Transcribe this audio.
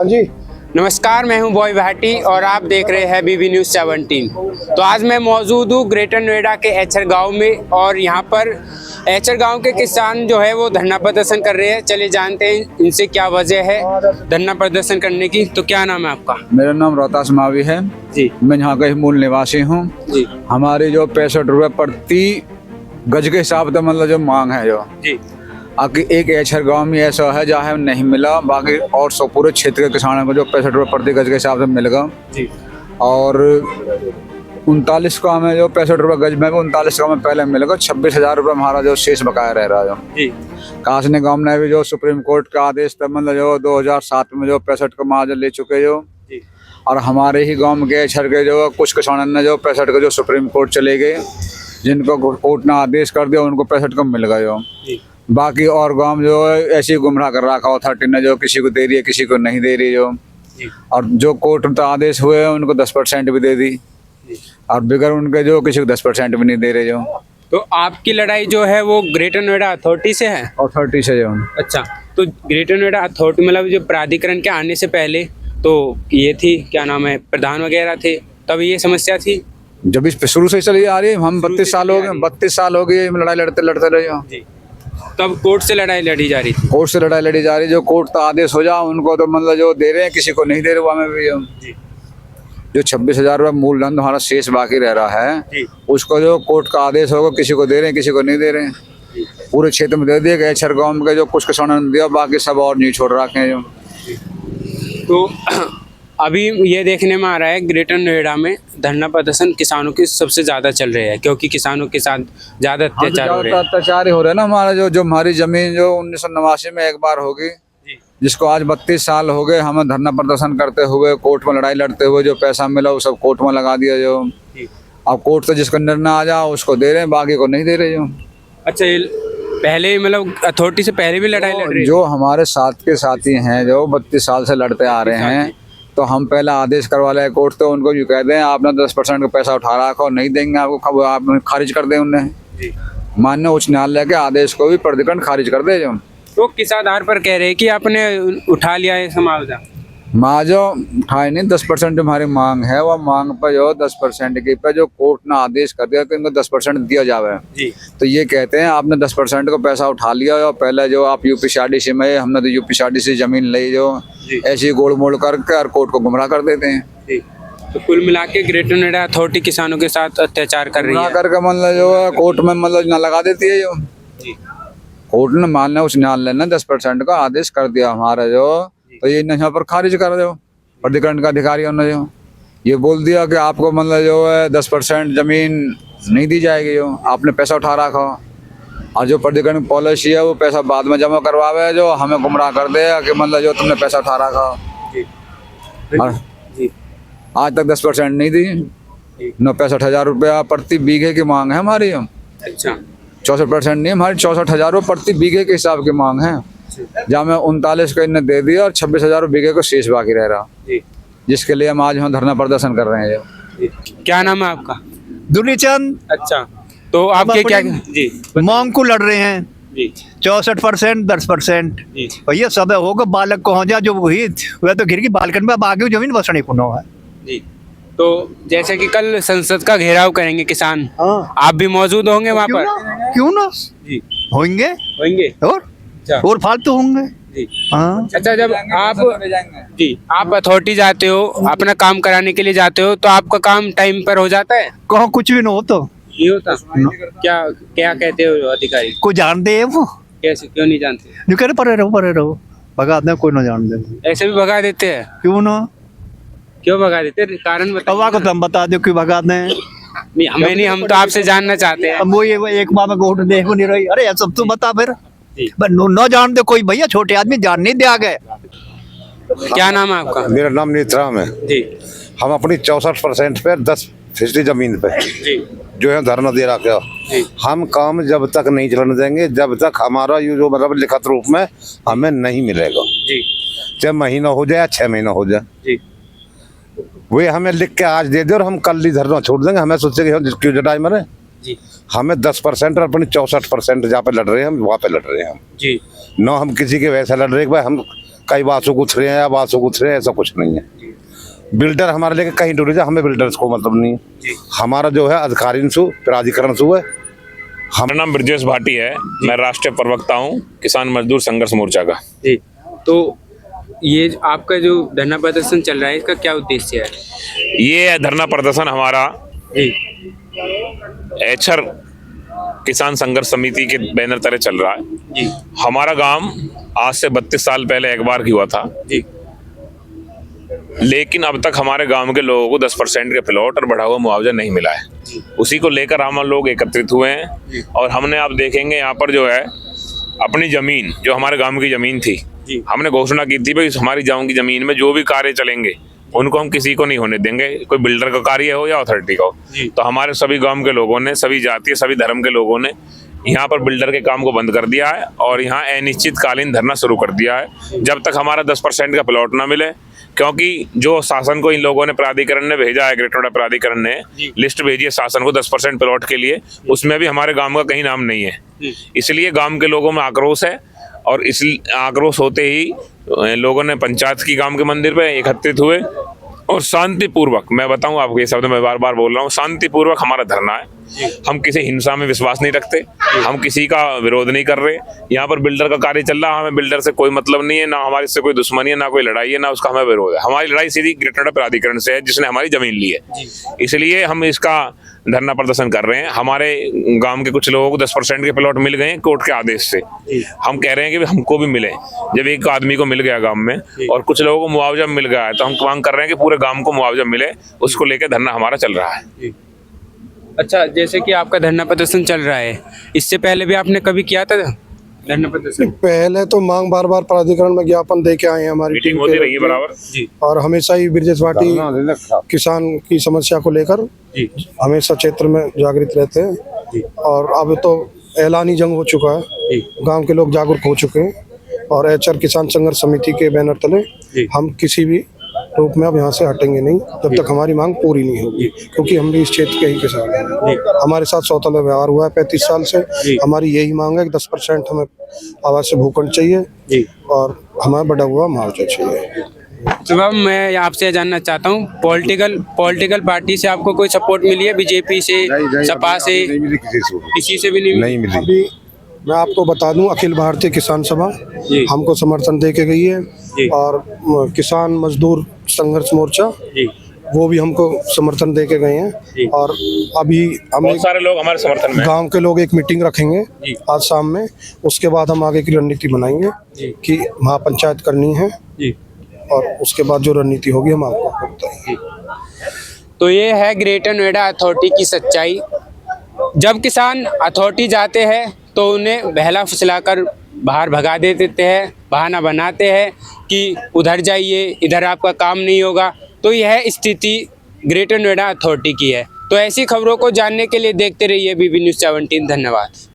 हाँ जी। नमस्कार, मैं हूं बॉय भाटी और आप देख रहे हैं बीबी न्यूज़ 17। तो आज मैं मौजूद हूं ग्रेटर नोएडा के एचर गांव में और यहां पर एचर गांव के किसान जो है वो धरना प्रदर्शन कर रहे हैं। चलिए जानते हैं इनसे क्या वजह है धरना प्रदर्शन करने की। तो क्या नाम है आपका? मेरा नाम रोहतास मावी है जी। मैं यहाँ का ही मूल निवासी हूँ जी। हमारी जो 65 रुपये प्रति गज के हिसाब से मतलब जो मांग है जो जी। आगे एक एचर गांव में ऐसा है जहाँ नहीं मिला, बाकी और सब पूरे क्षेत्र के किसानों को जो 65 रुपये प्रति गज के हिसाब से मिलेगा। जी। और 39 का हमें जो 65 रुपये गज में 39 का हमें पहले मिलेगा। 26,000 रुपये हमारा जो शेष बकाया रह रहा है जी। कासने गांव ने भी जो सुप्रीम कोर्ट का आदेश था मतलब जो 2007 में जो 65 का मुआवजा ले चुके जो जी। और हमारे ही गांव के एचर के जो कुछ किसानों ने जो 65 का जो सुप्रीम कोर्ट चले गए, जिनको कोर्ट ने आदेश कर दिया उनको 65 का मिल गया जो। बाकी और गांव जो है ऐसे ही गुमराह कर रखा अथॉरिटी ने, जो किसी को दे रही है किसी को नहीं दे रही जो। और जो कोर्ट में आदेश हुए हैं उनको 10% भी दे दी और बिगर उनके जो किसी को 10% भी नहीं दे रहे जो। तो आपकी लड़ाई जो है वो ग्रेटर नोएडा अथॉरिटी से है? अथॉरिटी से जो। अच्छा, तो ग्रेटर नोएडा अथॉरिटी मतलब जो प्राधिकरण के आने से पहले तो ये थी, क्या नाम है, प्रधान वगैरह थे, तब ये समस्या थी? जब इस शुरू से चली आ रही है, हम 32 साल हो गए, 32 साल हो गए लड़ाई लड़ते लड़ते रहे हो। तब कोर्ट से लड़ाई लड़ी जा रही थी? कोर्ट से लड़ाई लड़ी जा रही है। जो कोर्ट का आदेश हो जाए उनको तो मतलब जो दे रहे हैं, किसी को नहीं दे रहे। हमें भी जो 26,000 रुपये मूलधन हमारा शेष बाकी रह रहा है उसको जो कोर्ट का आदेश होगा किसी को दे रहे हैं किसी को नहीं दे रहे हैं। पूरे क्षेत्र में दे दिए एचर गांव के जो कुछ किसानों ने दिया, बाकी सब और नहीं छोड़ रखे हैं जो। तो अभी ये देखने में आ रहा है ग्रेटर नोएडा में धरना प्रदर्शन किसानों की सबसे ज्यादा चल रहे हैं, क्योंकि किसानों के साथ ज्यादा अत्याचार हो रहे हैं। अत्याचार ही हो रहे हैं ना। हमारा जो हमारी जमीन जो 1989 में एक बार होगी, जिसको आज 32 साल हो गए हमें धरना प्रदर्शन करते हुए, कोर्ट में लड़ाई लड़ते हुए, जो पैसा मिला वो सब कोर्ट में लगा दिया जो। अब कोर्ट से जिसको निर्णय आ जाओ उसको दे रहे हैं, बाकी को नहीं दे रहे जो। अच्छा, ये पहले मतलब अथॉरिटी से पहले भी लड़ाई लड़ रही है? जो हमारे साथ के साथी हैं जो 32 साल से लड़ते आ रहे हैं, तो हम पहला आदेश करवा ले कोर्ट, तो उनको यूँ कहते हैं आपने 10% का पैसा उठा रखा और नहीं देंगे आपको, आप खारिज कर दें उन्हें। माननीय उच्च न्यायालय के आदेश को भी प्राधिकरण खारिज कर दे जो। तो किस आधार पर कह रहे हैं कि आपने उठा लिया है मुआवजा? जो उठाए नहीं, 10% हमारी मांग है, वो मांग पर जो 10% की पे जो कोर्ट ने आदेश कर दिया कि इनको 10% दिया जावे जी। तो ये कहते हैं आपने 10% का पैसा उठा लिया और पहले जो आप यूपीसीआरडीसी में, हमने तो यूपीसीआरडीसी जमीन ली जो, ऐसी गोल मोड़ करके और कोर्ट को गुमराह कर देते हैं जी। तो कुल मिला के ग्रेटर नोएडा अथॉरिटी किसानों के साथ अत्याचार कर रही है करके मतलब जो है कोर्ट में मतलब न लगा देती है जो। कोर्ट ने मानना उस न्यायालय ने 10% का आदेश कर दिया हमारा जो, तो ये यहाँ पर खारिज कर दो। प्राधिकरण का अधिकारियों ने जो ये बोल दिया कि आपको मतलब जो है 10% जमीन नहीं दी जाएगी जो, आपने पैसा उठा रखा। और जो प्राधिकरण पॉलिसी है वो पैसा बाद में जमा करवावे जो, हमें गुमराह कर दे कि मतलब जो तुमने पैसा उठा रखा। आज तक 10% नहीं दी। 65,000 रुपया प्रति बीघे की मांग है हमारी। अच्छा, 64% नहीं, हमारी 64,000 रुपये प्रति बीघे के हिसाब की मांग है, जहाँ में 39 का इन्हें दे दिया और 26,000 बीघे को शेष बाकी रह रहा, जिसके लिए हम आज यहाँ धरना प्रदर्शन कर रहे हैं। क्या नाम है आपका? दुलीचंद। अच्छा, तो आपके क्या जी मांग को लड़ रहे हैं जी? 64%, 10% भैया सब होगा। बालक को हो जा जो वही वह तो गिर की बालकन में आगे जमीन बसने पुनः है जी। तो जैसे कि कल संसद का घेराव करेंगे किसान, आप भी मौजूद होंगे वहाँ पर? क्यों ना जी, होंगे और फालतू होंगे जी। हाँ। अच्छा, जब आप अथॉरिटी जाते हो, अपना काम कराने के लिए जाते हो, तो आपका काम टाइम पर हो जाता है? कहो कुछ भी ना हो तो नहीं होता। क्या क्या कहते हो अधिकारी को जानते है वो? कैसे, क्यों नहीं जानते? नहीं करे परे रहो भगा दे, कोई ना जान दे। ऐसे भी भगा देते हैं? क्यों ना, क्यों भगा देते, कारण बताओ। को तुम बता दो क्यों भगा दें। नहीं, हमें नहीं, हम तो आपसे जानना चाहते हैं। वो ये एक बार में वोट देख नहीं रही। अरे सब तू बता फिर। न जान दे कोई भैया, छोटे आदमी जान नहीं दे आगे। क्या नाम है आपका? मेरा नाम नेत्राम है जी। हम अपनी 64% पे 10% जमीन पे जी जो है धरना दे रखा। हम काम जब तक नहीं चलने देंगे जब तक हमारा ये जो मतलब लिखित रूप में हमें नहीं मिलेगा जी। चाहे महीना हो जाए 6 महीना हो जाए जी, वे हमें लिख के आज दे दे और हम कल ही धरना छोड़ देंगे। हमें सोचे कि क्यों जटाई मरे जी। हमें 10% और अपनी 64% जहाँ पे लड़ रहे हैं हम वहाँ पे लड़ रहे हैं हम जी। न हम किसी के वैसा लड़ रहे भाई हम कई बासों को उतरे हैं या बासों को उतरे, ऐसा कुछ नहीं है। बिल्डर हमारे लेके कहीं डूब जाए, हमें बिल्डर्स को मतलब नहीं है। हमारा जो है अधिकारी प्राधिकरण से है। मेरा नाम ब्रजेश भाटी है, मैं राष्ट्रीय प्रवक्ता हूँ किसान मजदूर संघर्ष मोर्चा का। जी, तो ये आपका जो धरना प्रदर्शन चल रहा है, इसका क्या उद्देश्य है? ये धरना प्रदर्शन हमारा जी एचर किसान संघर्ष समिति के बैनर तले चल रहा है। जी हमारा गांव आज से 32 साल पहले एक बार हुआ था, जी लेकिन अब तक हमारे गांव के लोगों को 10% के प्लॉट और बढ़ा हुआ मुआवजा नहीं मिला है। उसी को लेकर हम लोग एकत्रित हुए हैं और हमने, आप देखेंगे यहाँ पर जो है अपनी जमीन, जो हमारे गांव की जमीन थी, हमने घोषणा की थी भाई हमारी गांव की जमीन में जो भी कार्य चलेंगे उनको हम किसी को नहीं होने देंगे, कोई बिल्डर का कार्य हो या अथॉरिटी का हो। तो हमारे सभी गांव के लोगों ने, सभी जातीय सभी धर्म के लोगों ने यहाँ पर बिल्डर के काम को बंद कर दिया है और यहाँ अनिश्चितकालीन धरना शुरू कर दिया है जब तक हमारा 10% का प्लॉट ना मिले। क्योंकि जो शासन को इन लोगों ने, प्राधिकरण ने भेजा है, ग्रेटर नोएडा प्राधिकरण ने लिस्ट भेजी है शासन को 10% प्लॉट के लिए, उसमें भी हमारे गांव का कहीं नाम नहीं है। इसलिए गांव के लोगों में आक्रोश है और इस आक्रोश होते ही लोगों ने पंचायत की गांव के मंदिर पे एकत्रित हुए और शांतिपूर्वक, मैं बताऊं आपको ये शब्द मैं बार बार बोल रहा हूँ, शांतिपूर्वक हमारा धरना है। हम किसी हिंसा में विश्वास नहीं रखते, हम किसी का विरोध नहीं कर रहे। यहाँ पर बिल्डर का कार्य चल रहा है, हमें बिल्डर से कोई मतलब नहीं है, ना हमारे से कोई दुश्मनी है, ना कोई लड़ाई है, ना उसका हमें विरोध है। हमारी लड़ाई सीधी ग्रेटर नोएडा प्राधिकरण से है जिसने हमारी जमीन ली है, इसलिए हम इसका धरना प्रदर्शन कर रहे हैं। हमारे गांव के कुछ लोगों को 10% के प्लॉट मिल गए हैं कोर्ट के आदेश से। हम कह रहे हैं कि हमको भी मिले। जब एक आदमी को मिल गया गांव में और कुछ लोगों को मुआवजा मिल गया है, तो हम मांग कर रहे हैं कि पूरे गांव को मुआवजा मिले। उसको लेकर धरना हमारा चल रहा है। अच्छा, जैसे कि आपका धरना प्रदर्शन चल रहा है, इससे पहले भी आपने कभी किया था धरना प्रदर्शन? पहले तो मांग बार बार प्राधिकरण में ज्ञापन दे के आए हैं हमारी मीटिंग टीम होती के, रही है बराबर जी, और हमेशा ही ब्रजेश भाटी किसान की समस्या को लेकर जी हमेशा क्षेत्र में जागृत रहते हैं। और अब तो ऐलानी जंग हो चुका है, गांव के लोग जागरूक हो चुके हैं और एचआर किसान संघर्ष समिति के बैनर तले हम किसी भी रूप में अब यहाँ से हटेंगे नहीं जब तक हमारी मांग पूरी नहीं होगी, क्योंकि हम भी इस क्षेत्र के ही किसान हैं। हमारे साथ सौतला व्यवहार हुआ है 35 साल से। हमारी यही मांग है कि 10% हमें आवाज से भूखंड चाहिए और हमें बढ़ा हुआ मुआवजा चाहिए। तो अब मैं आपसे जानना चाहता हूँ, पॉलिटिकल पार्टी से आपको कोई सपोर्ट मिली है? बीजेपी से, सपा से, किसी से भी नहीं मिली? अभी मैं आपको बता दूं, अखिल भारतीय किसान सभा हमको समर्थन दे के गई है और किसान मजदूर संघर्ष मोर्चा वो भी हमको समर्थन दे के गए हैं। और अभी हम बहुत सारे लोग हमारे समर्थन में, गांव के लोग एक मीटिंग रखेंगे आज शाम में, उसके बाद हम आगे की रणनीति बनाएंगे कि महापंचायत करनी है और उसके बाद जो रणनीति होगी हम आपको बताएंगे। तो ये है ग्रेटर नोएडा अथॉरिटी की सच्चाई। जब किसान अथॉरिटी जाते हैं तो उन्हें बहला फुसलाकर बाहर भगा देते हैं, बहाना बनाते हैं कि उधर जाइए, इधर आपका काम नहीं होगा। तो यह स्थिति ग्रेटर नोएडा अथॉरिटी की है। तो ऐसी खबरों को जानने के लिए देखते रहिए बीबी न्यूज़ 17। धन्यवाद।